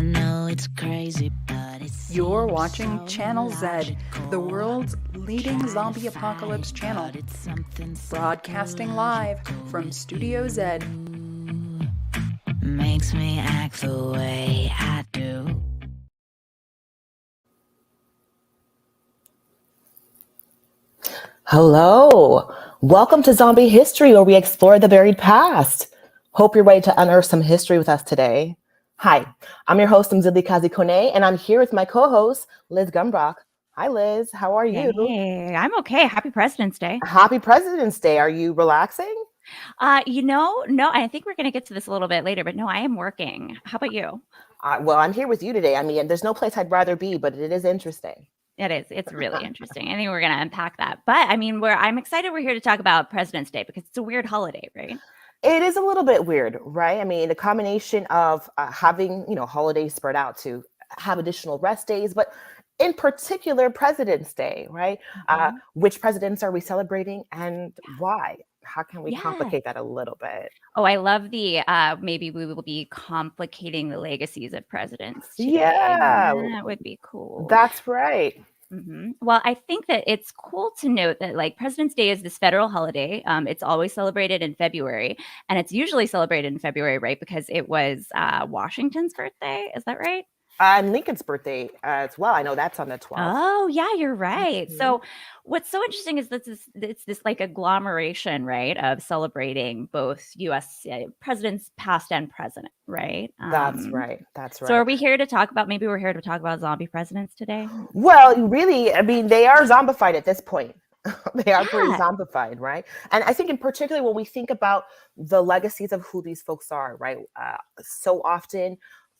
I know it's crazy, but it's You're watching Channel Z, the world's leading zombie apocalypse channel. Broadcasting live from Studio Z. makes me act the way I do. Hello, welcome to Zombie History, where we explore the buried past. Hope you're ready to unearth some history with us today. Hi, I'm your host, Mzilikazi and Koné, and I'm here with my co-host, Liz Gumbrock. Hi, Liz. How are you? Hey, I'm okay. Happy President's Day. Happy President's Day. Are you relaxing? No, I think we're going to get to this a little bit later, but no, I am working. How about you? Well, I'm here with you today. I mean, there's no place I'd rather be, but it is interesting. It is. It's really interesting. I think we're going to unpack that. But I mean, I'm excited we're here to talk about President's Day because it's a weird holiday, right? It is a little bit weird, right? I mean, the combination of having, holidays spread out to have additional rest days, but in particular, President's Day, right? Mhm. Which presidents are we celebrating and why? How can we Yeah. complicate that a little bit? Oh, I love the maybe we will be complicating the legacies of presidents today. Yeah. That would be cool. That's right. Well, I think that it's cool to note that like President's Day is this federal holiday. It's always celebrated in February, and it's usually celebrated in February, right? Because it was Washington's birthday. Is that right? And Lincoln's birthday as well. I know that's on the 12th. Oh, yeah, you're right. So what's so interesting is that it's this like agglomeration, right, of celebrating both U.S. Presidents past and present, right? That's right. That's right. So are we here to talk about, maybe we're here to talk about zombie presidents today? Well, really, I mean, they are zombified at this point. They are pretty zombified, right? And I think in particular, when we think about the legacies of who these folks are, right? So often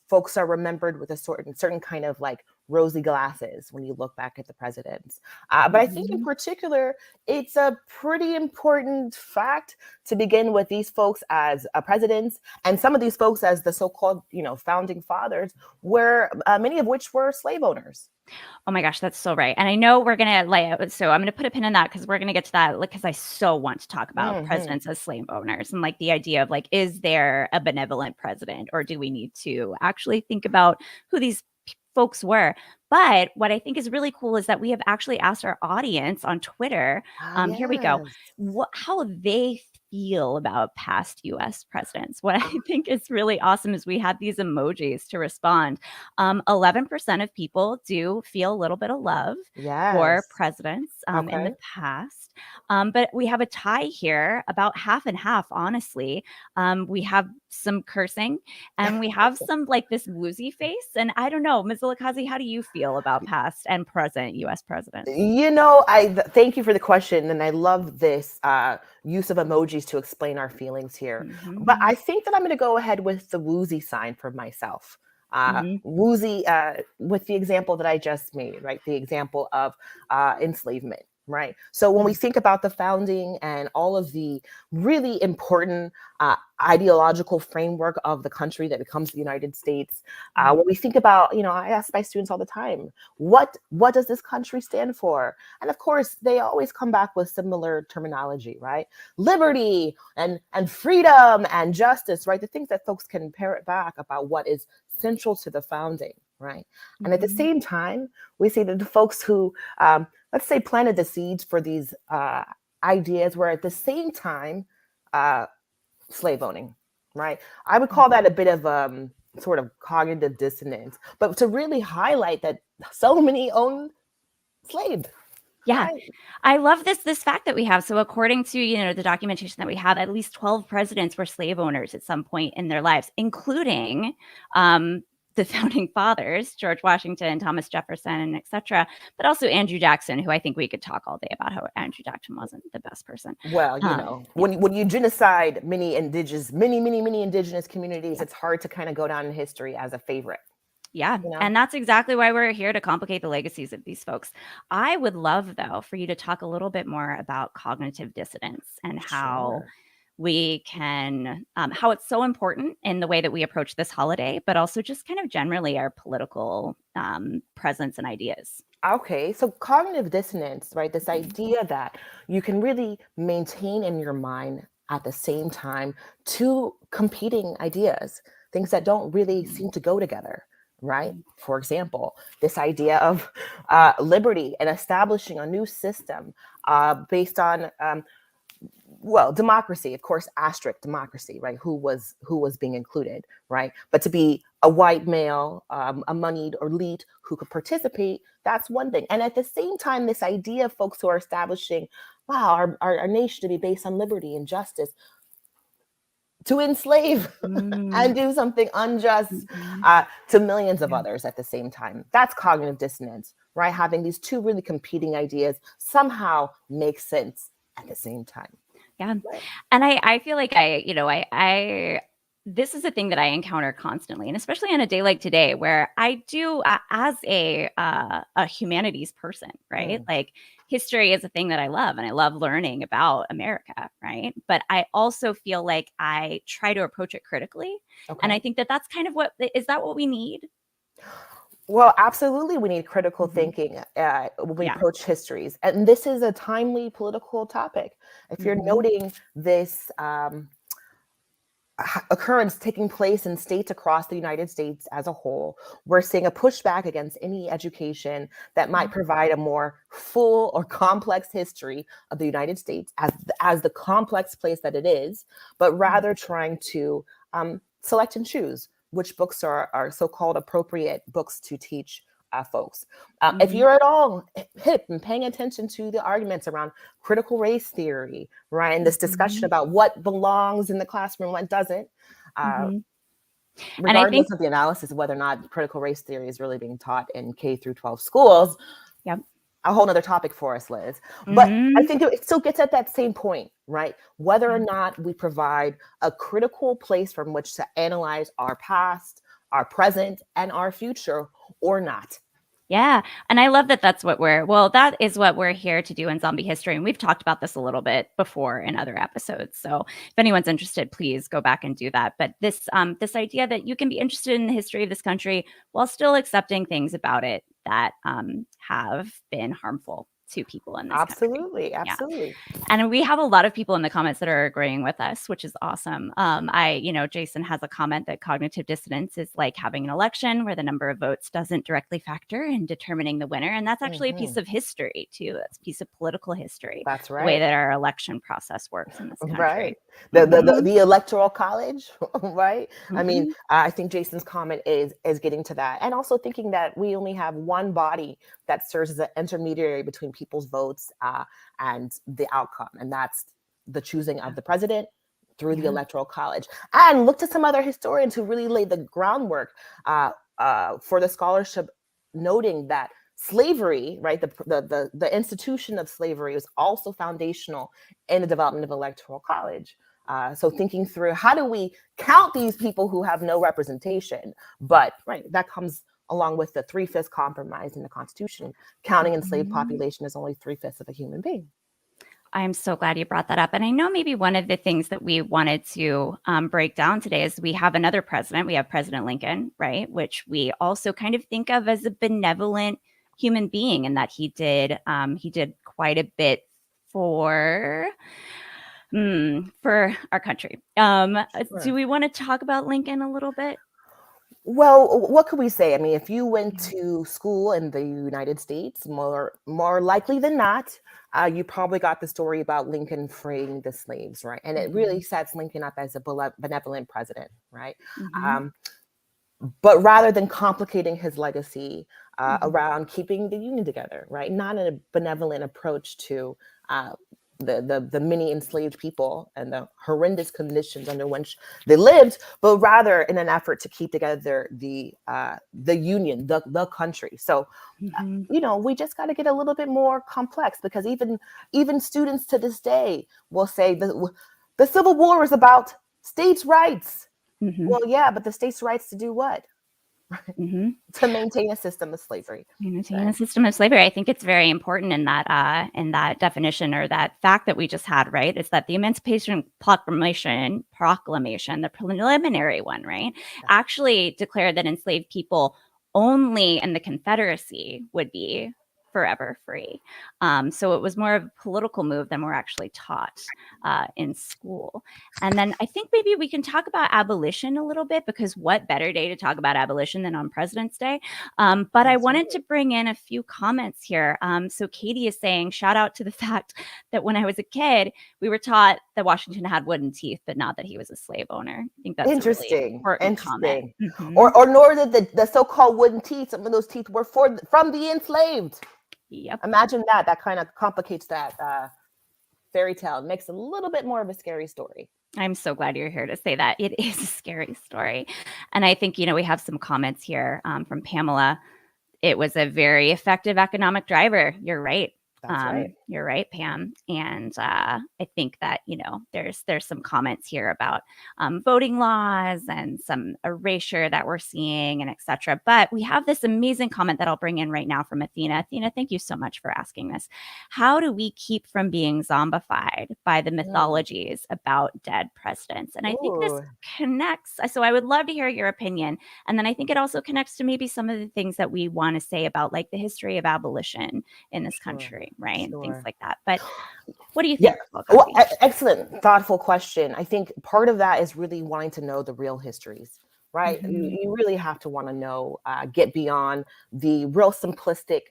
folks are remembered with a certain kind of like rosy glasses when you look back at the presidents. But I think in particular, it's a pretty important fact to begin with these folks as presidents, and some of these folks as the so-called, founding fathers, where many of which were slave owners. Oh my gosh, that's so right. And I know we're going to lay out, so I'm going to put a pin in that because we're going to get to that because I so want to talk about presidents as slave owners and like the idea of like, is there a benevolent president or do we need to actually think about who these folks were? But what I think is really cool is that we have actually asked our audience on Twitter, here we go, how they feel about past US presidents. What I think is really awesome is we have these emojis to respond. 11% of people do feel a little bit of love for presidents in the past. But we have a tie here, about half and half, honestly. We have some cursing and we have some like this woozy face. And I don't know, Mzilikazi, how do you feel about past and present US presidents? I thank you for the question. And I love this use of emojis to explain our feelings here. But I think that I'm going to go ahead with the woozy sign for myself. Woozy with the example that I just made, right? The example of enslavement. Right. So when we think about the founding and all of the really important ideological framework of the country that becomes the United States, when we think about, I ask my students all the time, what does this country stand for? And of course, they always come back with similar terminology, right? Liberty and freedom and justice, right? The things that folks can parrot back about what is central to the founding, right? And at the same time, we see that the folks who let's say planted the seeds for these ideas were at the same time slave owning, right? I would call that a bit of sort of cognitive dissonance, but to really highlight that so many own slaves. Yeah, right? I love this fact that we have. So according to, the documentation that we have, at least 12 presidents were slave owners at some point in their lives, including the founding fathers, George Washington, Thomas Jefferson, etc., but also Andrew Jackson, who I think we could talk all day about how Andrew Jackson wasn't the best person. Well, when you genocide many indigenous communities, it's hard to kind of go down in history as a favorite. Yeah. And that's exactly why we're here to complicate the legacies of these folks. I would love, though, for you to talk a little bit more about cognitive dissonance and how we can, how it's so important in the way that we approach this holiday, but also just kind of generally our political presence and ideas. Okay, so cognitive dissonance, right? This idea that you can really maintain in your mind at the same time two competing ideas, things that don't really seem to go together, right? For example, this idea of liberty and establishing a new system based on democracy, of course, asterisk democracy, right? Who was being included, right? But to be a white male, a moneyed elite who could participate, that's one thing. And at the same time, this idea of folks who are establishing, wow, our nation to be based on liberty and justice, to enslave and do something unjust to millions of others at the same time. That's cognitive dissonance, right? Having these two really competing ideas somehow make sense at the same time. Yeah. And I feel like this is a thing that I encounter constantly, and especially on a day like today, where I do, as a humanities person, right? Like history is a thing that I love, and I love learning about America, right? But I also feel like I try to approach it critically. And I think that that's kind of is that what we need? Well, absolutely. We need critical thinking when we approach histories. And this is a timely political topic. If you're noting this occurrence taking place in states across the United States as a whole, we're seeing a pushback against any education that might provide a more full or complex history of the United States as the complex place that it is, but rather trying to select and choose which books are so-called appropriate books to teach folks. If you're at all hip and paying attention to the arguments around critical race theory, right, and this discussion about what belongs in the classroom, what doesn't, regardless of the analysis of whether or not critical race theory is really being taught in K through 12 schools, a whole nother topic for us, Liz. But I think it still gets at that same point, right? Whether or not we provide a critical place from which to analyze our past, our present, and our future or not. Yeah. And I love that that is what we're here to do in Zombie History. And we've talked about this a little bit before in other episodes. So if anyone's interested, please go back and do that. But this idea that you can be interested in the history of this country while still accepting things about it that have been harmful to people in this Absolutely. country. And we have a lot of people in the comments that are agreeing with us, which is awesome. Jason has a comment that cognitive dissonance is like having an election where the number of votes doesn't directly factor in determining the winner. And that's actually a piece of history too. That's a piece of political history. That's right. The way that our election process works in this country. Right. The electoral college, right? I mean, I think Jason's comment is getting to that. And also thinking that we only have one body that serves as an intermediary between people's votes and the outcome. And that's the choosing of the president through the electoral college. And look to some other historians who really laid the groundwork for the scholarship, noting that slavery, right, the institution of slavery was also foundational in the development of electoral college. So thinking through how do we count these people who have no representation, but that comes along with the 3/5 compromise in the Constitution, counting enslaved population as only 3/5 of a human being. I'm so glad you brought that up. And I know maybe one of the things that we wanted to break down today is we have another president. We have President Lincoln, right? Which we also kind of think of as a benevolent human being, and that he did quite a bit for our country. Do we want to talk about Lincoln a little bit? Well, what could we say? I mean, if you went to school in the United States, more likely than not, you probably got the story about Lincoln freeing the slaves, right? And it really sets Lincoln up as a benevolent president, right? But rather than complicating his legacy around keeping the Union together, right? Not in a benevolent approach to the many enslaved people and the horrendous conditions under which they lived, but rather in an effort to keep together the Union, the country. So, we just got to get a little bit more complex, because even students to this day will say the Civil War was about states' rights. Well, yeah, but the states' rights to do what? To maintain a system of slavery. A system of slavery. I think it's very important in that definition, or that fact that we just had, right? Is that the Emancipation Proclamation, the preliminary one, right, actually declared that enslaved people only in the Confederacy would be forever free. So it was more of a political move than we're actually taught in school. And then I think maybe we can talk about abolition a little bit, because what better day to talk about abolition than on President's Day? But I wanted to bring in a few comments here. So Katie is saying, shout out to the fact that when I was a kid, we were taught that Washington had wooden teeth, but not that he was a slave owner. I think that's a really important comment. Or nor did the so-called wooden teeth, some of those teeth were from the enslaved. Yep. Imagine that. That kind of complicates that fairy tale. It makes a little bit more of a scary story. I'm so glad you're here to say that. It is a scary story. And I think, we have some comments here from Pamela. It was a very effective economic driver. You're right. That's right. You're right, Pam. And I think that, there's some comments here about voting laws and some erasure that we're seeing and et cetera. But we have this amazing comment that I'll bring in right now from Athena. Athena, thank you so much for asking this. How do we keep from being zombified by the mythologies about dead presidents? And I think this connects. So I would love to hear your opinion. And then I think it also connects to maybe some of the things that we want to say about like the history of abolition in this country. Right. And things like that. But what do you think? Well, excellent, thoughtful question. I think part of that is really wanting to know the real histories, right? You really have to want to know, get beyond the real simplistic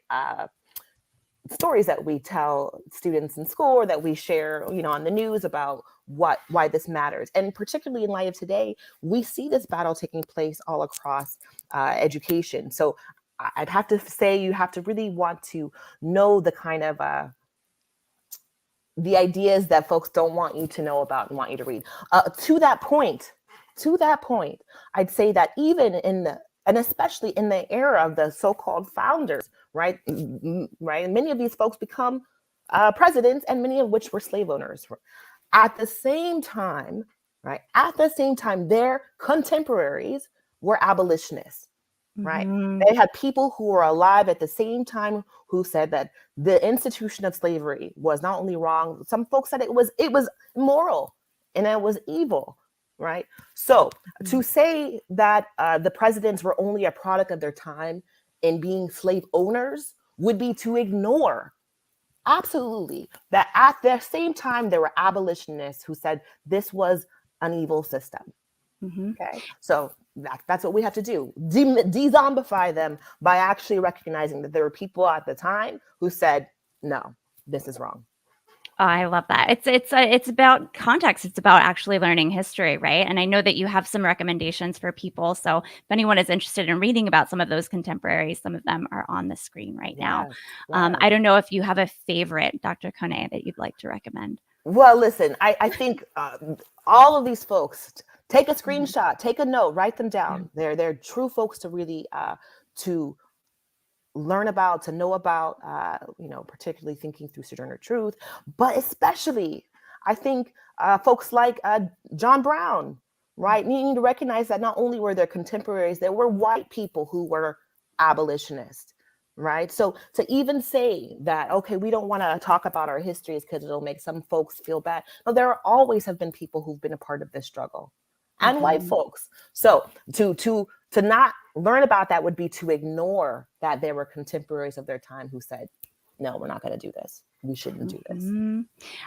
stories that we tell students in school or that we share, on the news about why this matters. And particularly in light of today, we see this battle taking place all across education. So I'd have to say you have to really want to know the kind of the ideas that folks don't want you to know about and want you to read. To that point, I'd say that even and especially in the era of the so-called founders, right? Many of these folks become presidents, and many of which were slave owners. At the same time, their contemporaries were abolitionists. Right. They had people who were alive at the same time who said that the institution of slavery was not only wrong. Some folks said it was immoral and it was evil. Right. So to say that the presidents were only a product of their time in being slave owners would be to ignore absolutely that at the same time there were abolitionists who said this was an evil system. Okay. So that's what we have to do. De-zombify them by actually recognizing that there were people at the time who said, no, this is wrong. Oh, I love that. It's about context. It's about actually learning history, right? And I know that you have some recommendations for people. So if anyone is interested in reading about some of those contemporaries, some of them are on the screen right now. I don't know if you have a favorite, Dr. Koné, that you'd like to recommend. Well, listen, I think all of these folks, take a screenshot, take a note, write them down. They're true folks to really to learn about, to know about, particularly thinking through Sojourner Truth, but especially I think folks like John Brown, right? Needing to recognize that not only were there contemporaries, there were white people who were abolitionists, right? So to even say that, okay, we don't want to talk about our histories because it'll make some folks feel bad. No, there always have been people who've been a part of this struggle. And white folks. So to not learn about that would be to ignore that there were contemporaries of their time who said, no, we're not going to do this. We shouldn't do this.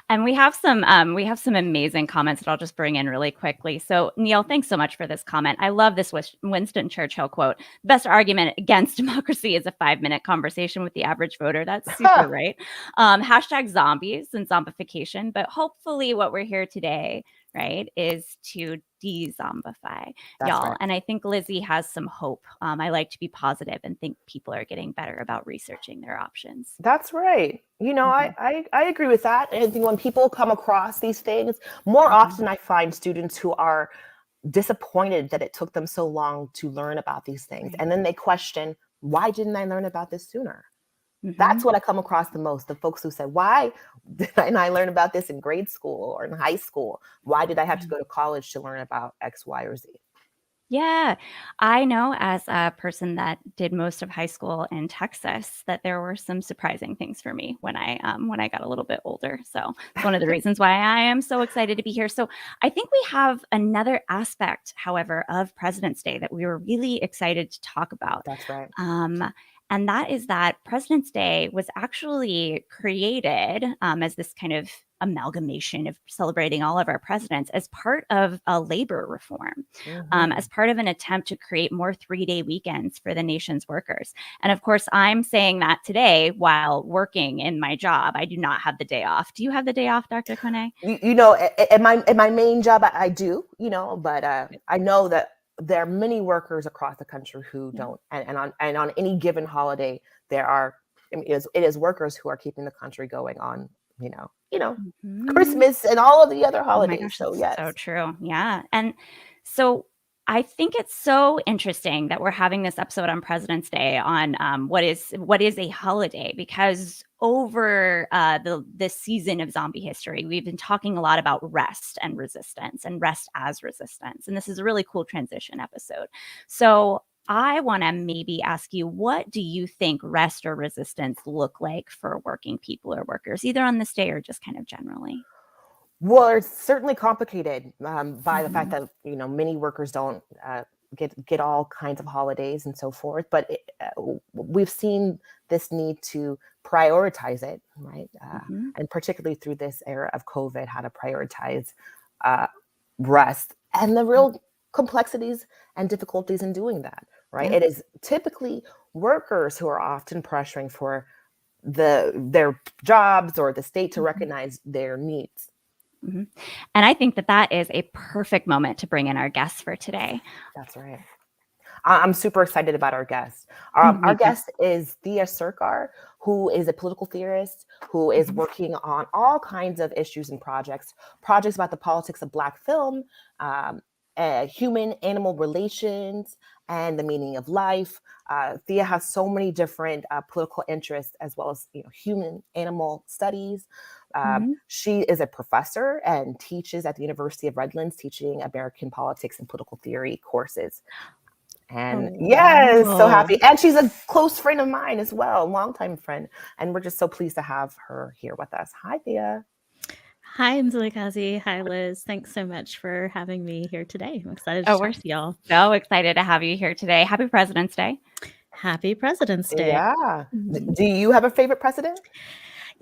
And we have some amazing comments that I'll just bring in really quickly. So Neil, thanks so much for this comment. I love this Winston Churchill quote. Best argument against democracy is a 5-minute conversation with the average voter. That's super right. Hashtag zombies and zombification. But hopefully what we're here today, right, is to de-zombify y'all. Right. And I think Lizzie has some hope. I like to be positive and think people are getting better about researching their options. That's right. I agree with that. And when people come across these things, more often I find students who are disappointed that it took them so long to learn about these things. And then they question, why didn't I learn about this sooner? That's what I come across the most, the folks who say, why didn't I learn about this in grade school or in high school? Why did I have to go to college to learn about X, Y, or Z? Yeah, I know as a person that did most of high school in Texas that there were some surprising things for me when I got a little bit older. So it's one of the reasons why I am so excited to be here. So I think we have another aspect, however, of President's Day that we were really excited to talk about. That's right. And that is that President's Day was actually created as this kind of amalgamation of celebrating all of our presidents as part of a labor reform, as part of an attempt to create more 3-day weekends for the nation's workers. And of course, I'm saying that today while working in my job. I do not have the day off. Do you have the day off, Dr. Koné? In my main job, I do, but I know that there are many workers across the country who don't. And on any given holiday, there are, it is workers who are keeping the country going on, Christmas and all of the other holidays. Oh my gosh, so yes, so true. Yeah. And so I think it's so interesting that we're having this episode on President's Day on what is a holiday, because over this season of zombie history, we've been talking a lot about rest and resistance and rest as resistance. And this is a really cool transition episode. So I want to maybe ask you, what do you think rest or resistance look like for working people or workers, either on this day or just kind of generally? Well, it's certainly complicated by the fact that many workers don't get all kinds of holidays and so forth. But we've seen this need to prioritize it, right? And particularly through this era of COVID, how to prioritize rest and the real complexities and difficulties in doing that, right? It is typically workers who are often pressuring for their jobs or the state to recognize their needs. And I think that is a perfect moment to bring in our guests for today. That's right. I'm super excited about our guest. Our guest is Thea Sircar, who is a political theorist who is working on all kinds of issues and projects about the politics of Black film, human-animal relations, and the meaning of life. Thea has so many different political interests, as well as human-animal studies. She is a professor and teaches at the University of Redlands, teaching American politics and political theory courses. And yes, so happy. And she's a close friend of mine as well, longtime friend. And we're just so pleased to have her here with us. Hi, Thea. Hi, Mzilikazi. Hi, Liz. Thanks so much for having me here today. I'm excited to talk to y'all. So excited to have you here today. Happy President's Day. Happy President's Day. Yeah. Do you have a favorite president?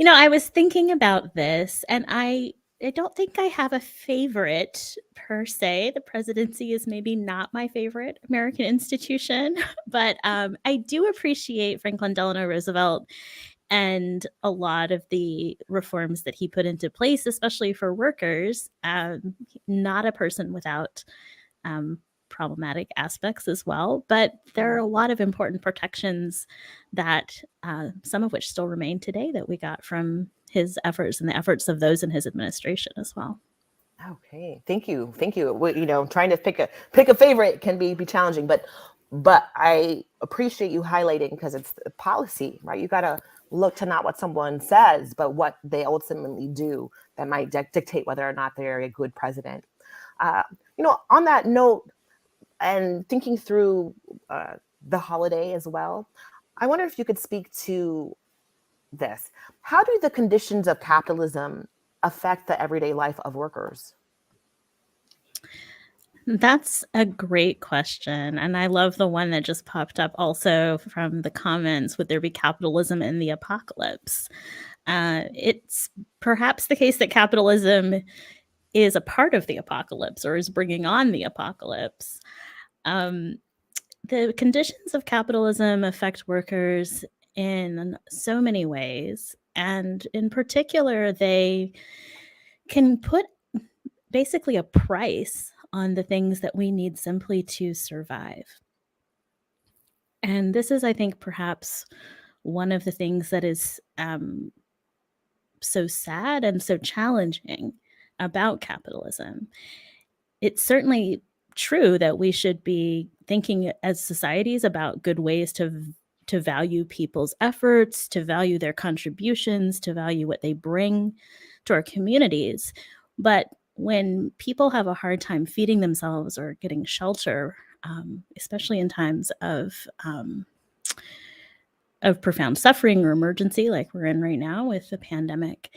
I was thinking about this, and I don't think I have a favorite per se. The presidency is maybe not my favorite American institution, but I do appreciate Franklin Delano Roosevelt and a lot of the reforms that he put into place, especially for workers. Not a person without problematic aspects as well, but there are a lot of important protections that some of which still remain today that we got from his efforts and the efforts of those in his administration as well. Okay, thank you. Well, trying to pick a favorite can be challenging, but I appreciate you highlighting, because it's policy, right? You got to look to not what someone says, but what they ultimately do that might dictate whether or not they're a good president. On that note, and thinking through the holiday as well, I wonder if you could speak to this. How do the conditions of capitalism affect the everyday life of workers? That's a great question. And I love the one that just popped up also from the comments, would there be capitalism in the apocalypse? It's perhaps the case that capitalism is a part of the apocalypse or is bringing on the apocalypse. The conditions of capitalism affect workers in so many ways. And in particular, they can put basically a price on the things that we need simply to survive. And this is, I think, perhaps one of the things that is so sad and so challenging about capitalism. It's certainly true that we should be thinking as societies about good ways to value people's efforts, to value their contributions, to value what they bring to our communities. But when people have a hard time feeding themselves or getting shelter, especially in times of profound suffering or emergency like we're in right now with the pandemic,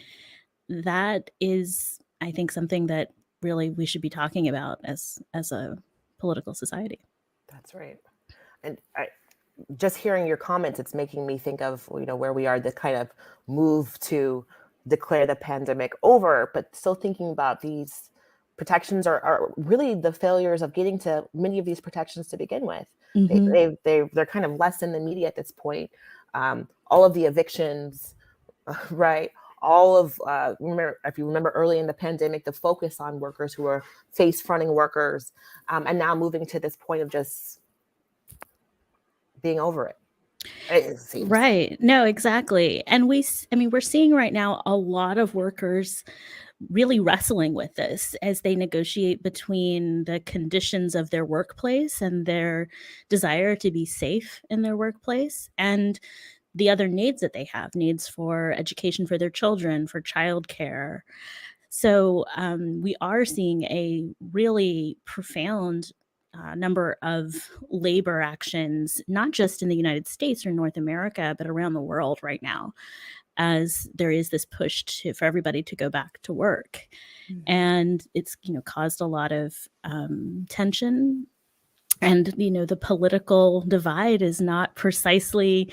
that is, I think, something that really we should be talking about as a political society. That's right. And just hearing your comments, it's making me think of, where we are, the kind of move to declare the pandemic over, but still thinking about these protections are really the failures of getting to many of these protections to begin with. They're kind of less in the media at this point. All of the evictions, right? All of, if you remember early in the pandemic, the focus on workers who are face-fronting workers, and now moving to this point of just being over it. It seems. Right. No, exactly. And we're seeing right now a lot of workers really wrestling with this as they negotiate between the conditions of their workplace and their desire to be safe in their workplace, and the other needs that they have, needs for education for their children, for childcare. So we are seeing a really profound number of labor actions, not just in the United States or North America, but around the world right now, as there is this push for everybody to go back to work. And it's caused a lot of tension. And the political divide is not precisely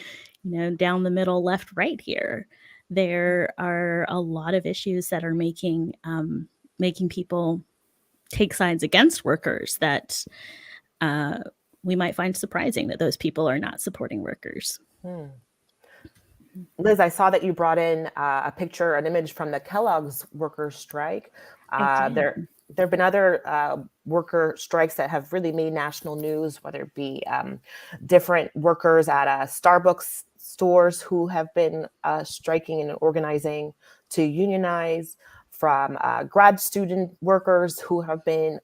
down the middle, left, right here. There are a lot of issues that are making people take sides against workers that we might find surprising, that those people are not supporting workers. Liz, I saw that you brought in a picture, an image from the Kellogg's workers' strike. There have been other worker strikes that have really made national news, whether it be different workers at Starbucks stores who have been striking and organizing to unionize, from grad student workers who have been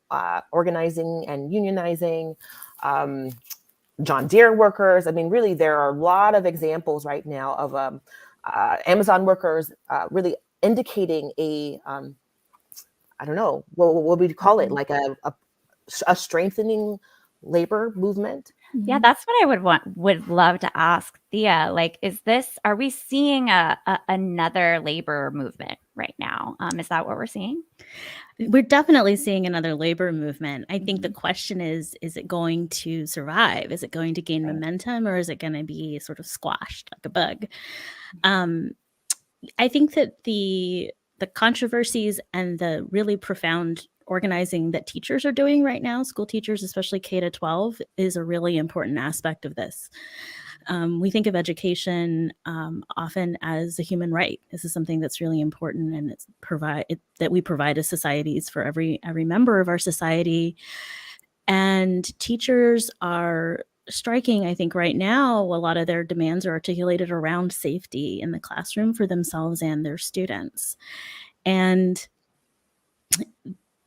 organizing and unionizing, John Deere workers. I mean, really, there are a lot of examples right now of Amazon workers really indicating a, I don't know, what would we call it, like a strengthening labor movement? Yeah, that's what I would love to ask Thea. Like, are we seeing another labor movement right now? Is that what we're seeing? We're definitely seeing another labor movement. I think the question is it going to survive? Is it going to gain momentum, or is it going to be sort of squashed like a bug? I think that the controversies and the really profound organizing that teachers are doing right now, school teachers, especially K-12, is a really important aspect of this. We think of education often as a human right. This is something that's really important, and that we provide as societies for every member of our society. And teachers are striking, I think right now, a lot of their demands are articulated around safety in the classroom for themselves and their students. And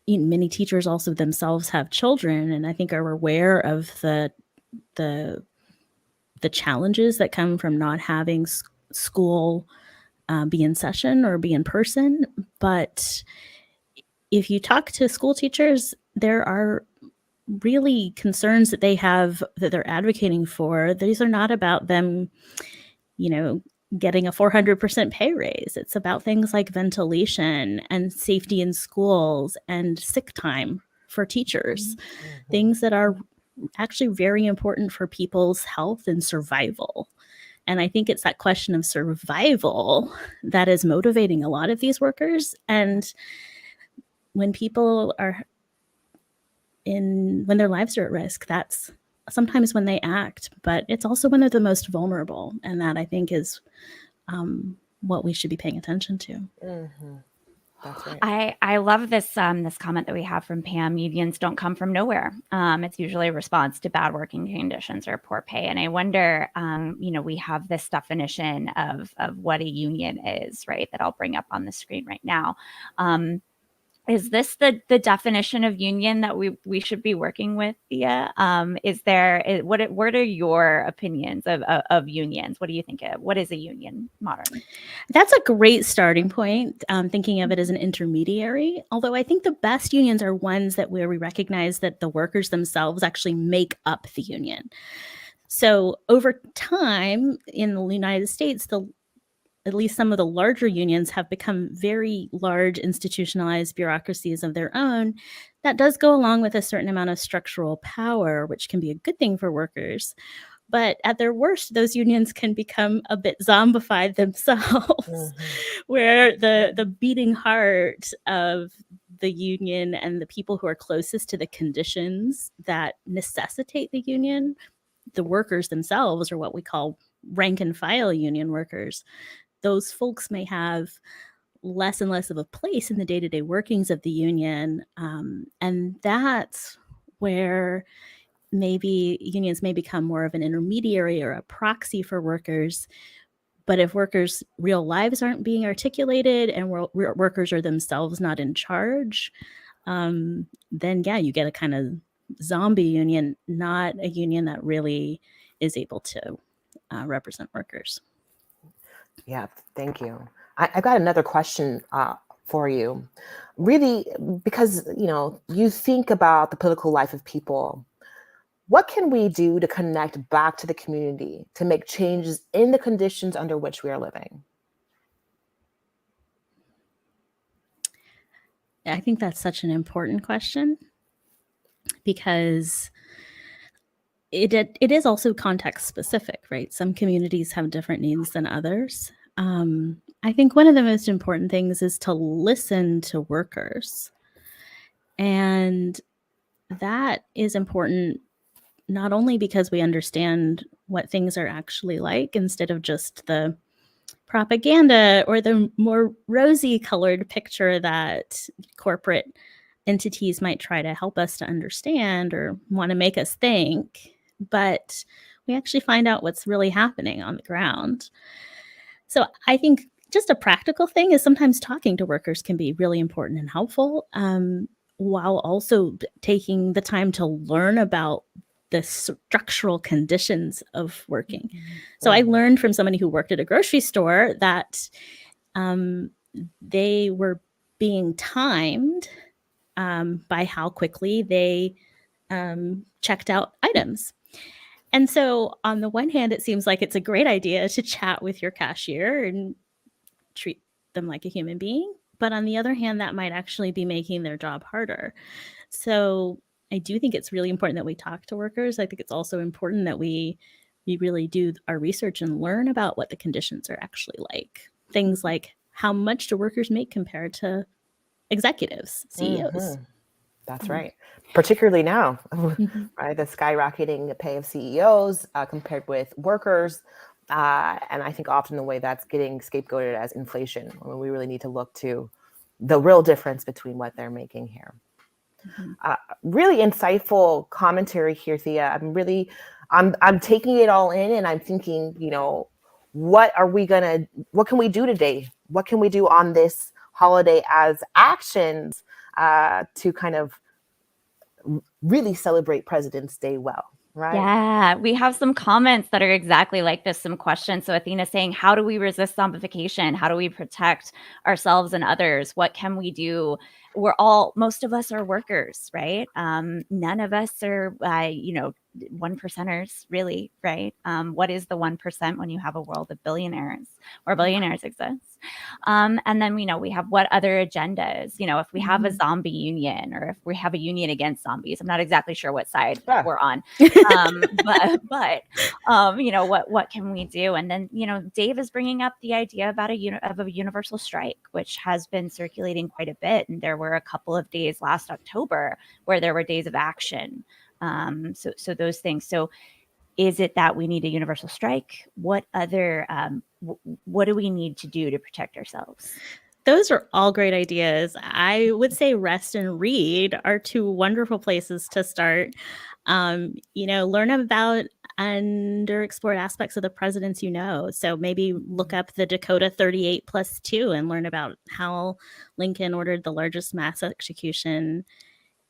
many teachers also themselves have children, and I think are aware of the challenges that come from not having school be in session or be in person. But if you talk to school teachers, there are really concerns that they have, that they're advocating for. These are not about them, getting a 400% pay raise. It's about things like ventilation and safety in schools and sick time for teachers, things that are actually very important for people's health and survival. And I think it's that question of survival that is motivating a lot of these workers. And when people are when their lives are at risk, that's sometimes when they act, but it's also when they're the most vulnerable. And that, I think, is what we should be paying attention to. That's right. I love this this comment that we have from Pam. Unions don't come from nowhere. It's usually a response to bad working conditions or poor pay. And I wonder, we have this definition of what a union is, right? That I'll bring up on the screen right now. Is this the definition of union that we should be working with, Thea? What are your opinions of unions? What do you think what is a union modern? That's a great starting point, thinking of it as an intermediary. Although I think the best unions are ones where we recognize that the workers themselves actually make up the union. So over time in the United States, at least some of the larger unions have become very large institutionalized bureaucracies of their own. That does go along with a certain amount of structural power, which can be a good thing for workers. But at their worst, those unions can become a bit zombified themselves, where the beating heart of the union and the people who are closest to the conditions that necessitate the union, the workers themselves, or what we call rank and file union workers, those folks may have less and less of a place in the day-to-day workings of the union. And that's where maybe unions may become more of an intermediary or a proxy for workers. But if workers' real lives aren't being articulated and workers are themselves not in charge, then yeah, you get a kind of zombie union, not a union that really is able to represent workers. Yeah, thank you. I got another question for you. Really, because, you think about the political life of people. What can we do to connect back to the community to make changes in the conditions under which we are living? I think that's such an important question, because it is also context specific, right? Some communities have different needs than others. I think one of the most important things is to listen to workers. And that is important not only because we understand what things are actually like instead of just the propaganda or the more rosy colored picture that corporate entities might try to help us to understand or want to make us think, but we actually find out what's really happening on the ground. So I think just a practical thing is sometimes talking to workers can be really important and helpful, while also taking the time to learn about the structural conditions of working. So I learned from somebody who worked at a grocery store that they were being timed by how quickly they checked out items. And so on the one hand, it seems like it's a great idea to chat with your cashier and treat them like a human being. But on the other hand, that might actually be making their job harder. So I do think it's really important that we talk to workers. I think it's also important that we really do our research and learn about what the conditions are actually like. Things like, how much do workers make compared to executives, CEOs? That's right. Particularly now, right? The skyrocketing pay of CEOs compared with workers. And I think often the way that's getting scapegoated as inflation, when we really need to look to the real difference between what they're making here. Really insightful commentary here, Thea. I'm taking it all in, and I'm thinking, what can we do today? What can we do on this holiday as actions to kind of really celebrate President's Day well, right? Yeah, we have some comments that are exactly like this, some questions. So Athena saying, how do we resist zombification? How do we protect ourselves and others? What can we do? Most of us are workers, right? None of us are, 1%ers, really, right? What is the 1% when you have a world of billionaires or billionaires exists? And then, we have what other agendas, if we have a zombie union or if we have a union against zombies. I'm not exactly sure what side we're on, but what can we do? And then, Dave is bringing up the idea about of a universal strike, which has been circulating quite a bit. And there were a couple of days last October where there were days of action. So those things. So is it that we need a universal strike? What other, what do we need to do to protect ourselves? Those are all great ideas. I would say rest and read are two wonderful places to start. Learn about underexplored aspects of the presidents So maybe look up the Dakota 38+2 and learn about how Lincoln ordered the largest mass execution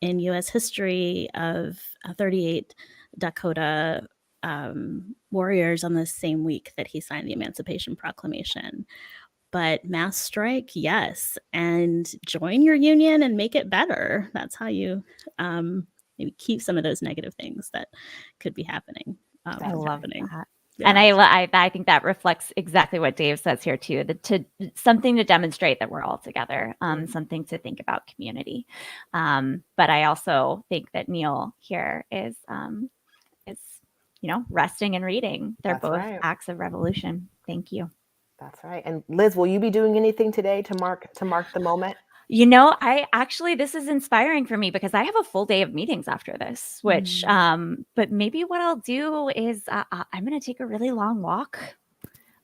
in U.S. history of 38 Dakota warriors on the same week that he signed the Emancipation Proclamation. But mass strike, yes, and join your union and make it better. That's how you maybe keep some of those negative things that could be happening. I love that. Yeah. And I think that reflects exactly what Dave says here too, something to demonstrate that we're all together, something to think about community. But I also think that Neil here is resting and reading. They're That's both right. acts of revolution. Thank you. That's right. And Liz, will you be doing anything today to mark the moment? This is inspiring for me because I have a full day of meetings after this, which, but maybe what I'll do is I'm going to take a really long walk.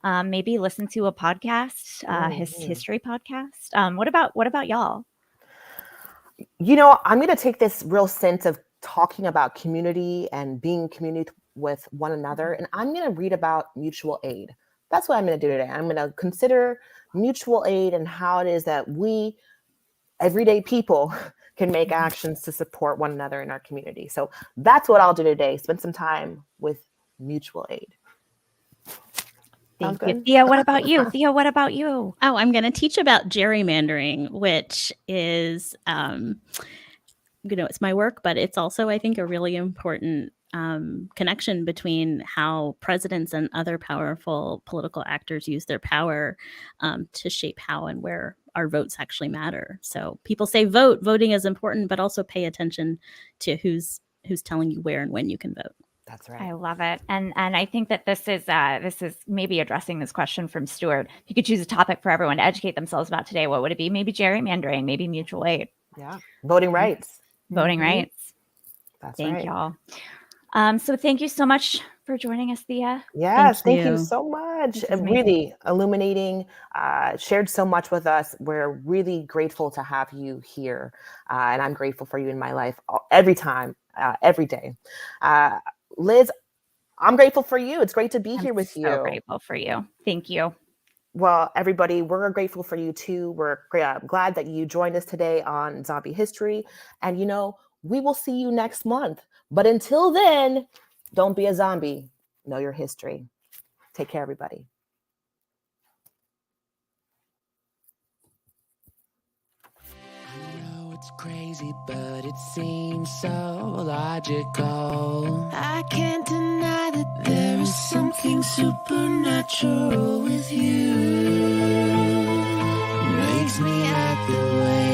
Maybe listen to a podcast, his history podcast. What about y'all? I'm going to take this real sense of talking about community and being community with one another. And I'm going to read about mutual aid. That's what I'm going to do today. I'm going to consider mutual aid and how it is that we, everyday people, can make actions to support one another in our community. So that's what I'll do today. Spend some time with mutual aid. Thank you. Thea, what about you? Oh, I'm going to teach about gerrymandering, which is, it's my work, but it's also, I think, a really important connection between how presidents and other powerful political actors use their power to shape how and where our votes actually matter. So people say voting is important, but also pay attention to who's telling you where and when you can vote. That's right. I love it. And I think that this is maybe addressing this question from Stuart. If you could choose a topic for everyone to educate themselves about today, what would it be? Maybe gerrymandering, maybe mutual aid. Yeah. Voting rights. Voting rights. That's Thank right. y'all. So thank you so much for joining us, Thea. Yes, thank you so much. Really illuminating, shared so much with us. We're really grateful to have you here. And I'm grateful for you in my life every time, every day. Liz, I'm grateful for you. It's great to be here with you. So grateful for you. Thank you. Well, everybody, we're grateful for you too. We're glad that you joined us today on Zombie History. And, we will see you next month. But until then, don't be a zombie. Know your history. Take care, everybody. It's crazy, but it seems so logical. I can't deny that there is something supernatural with you. Makes me act the way